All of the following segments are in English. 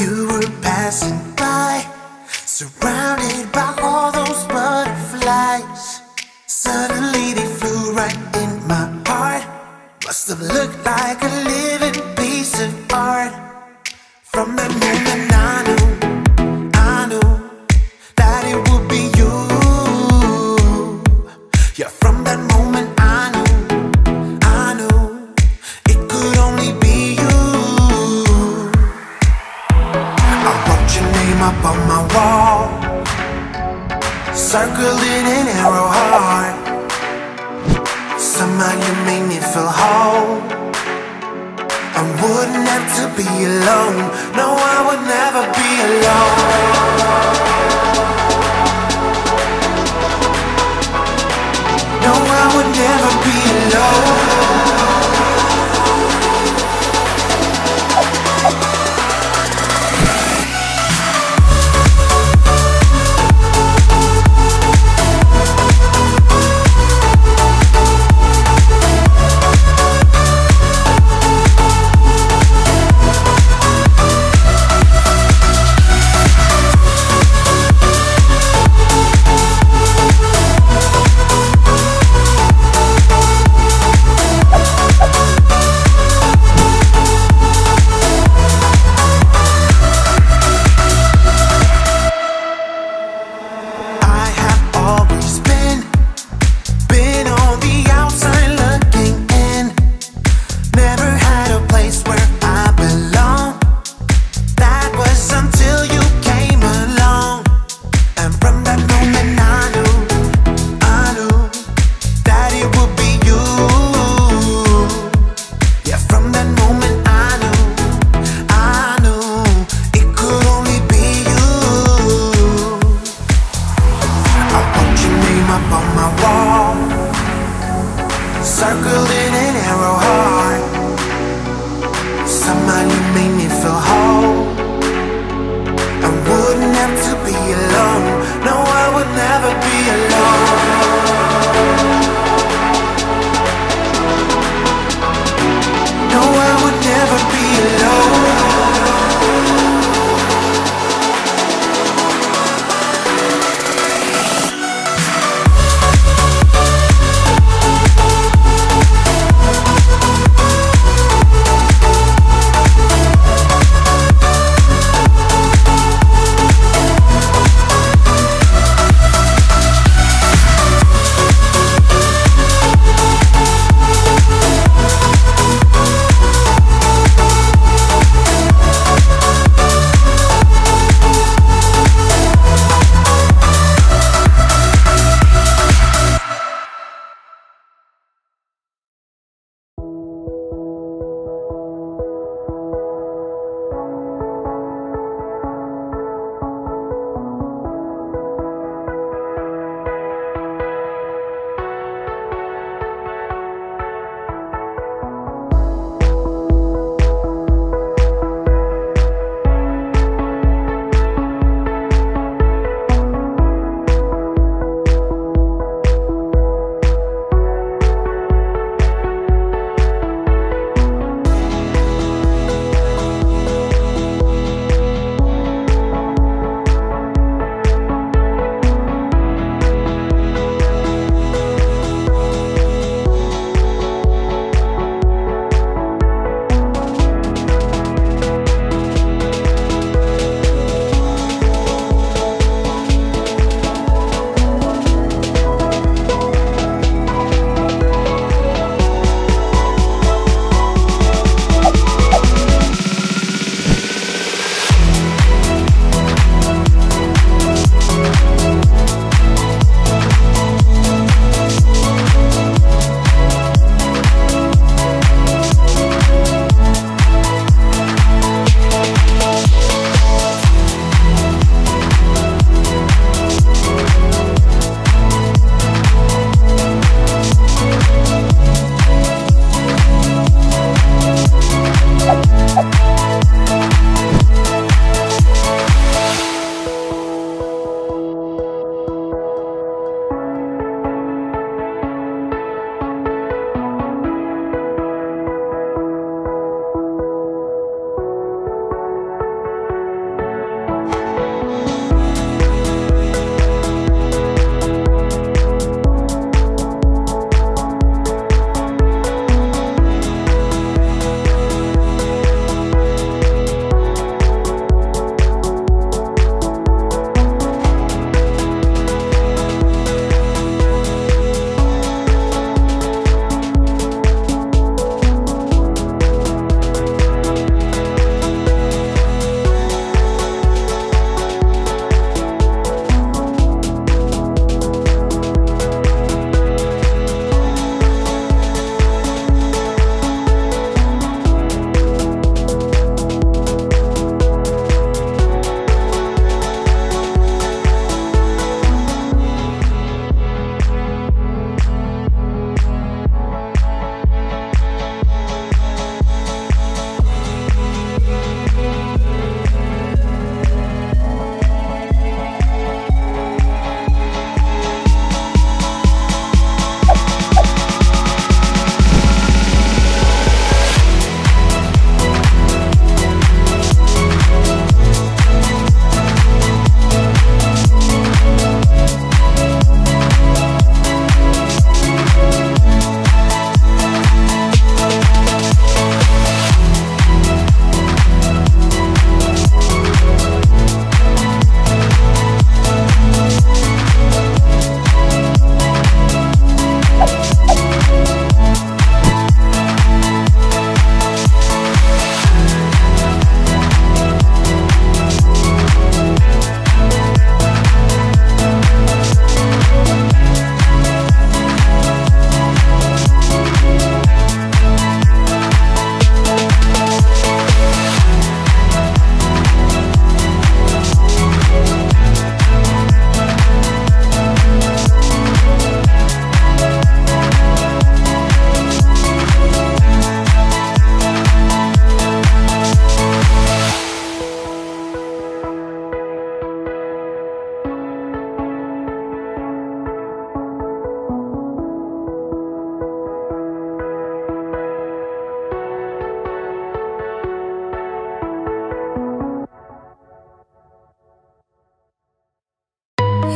You were passing by, surrounded by all those butterflies. Suddenly they flew right in my heart. Must have looked like a living piece of art. From that moment I knew that it would be you. Yeah, from that moment I knew it could only be you. I wrote your name up on my wall, circled in an arrow heart. Somehow you made me feel whole. I wouldn't have to be alone. No, I would never be alone. No, I would never be alone. Circled in an arrow heart. Somehow you made me feel whole. I wouldn't have to be alone. No, I would never be alone. No, I would never be alone.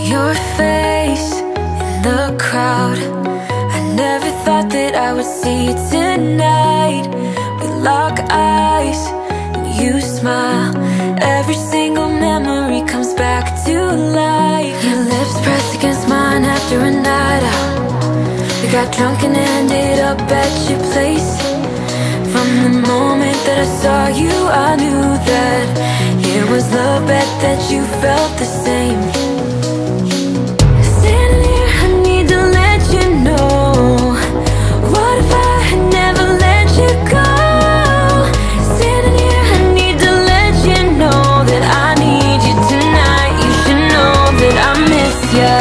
Your face in the crowd, I never thought that I would see you tonight. We lock eyes and you smile. Every single memory comes back to life. Your lips pressed against mine after a night out. We got drunk and ended up at your place. From the moment that I saw you, I knew that it was love, bet that you felt the same. Standing here, I need to let you know, what if I had never let you go? Standing here, I need to let you know that I need you tonight. You should know that I miss you.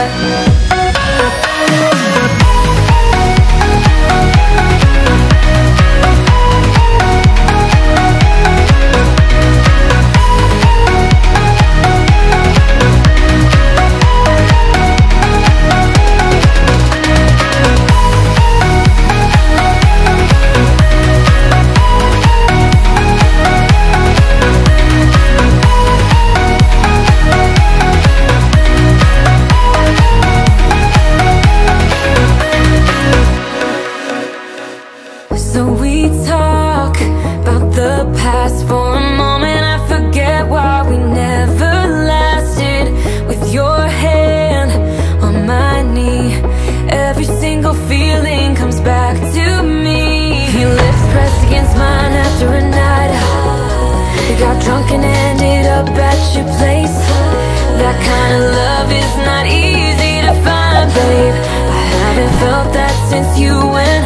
Drunk and ended up at your place. That kind of love is not easy to find, babe. I haven't felt that since you went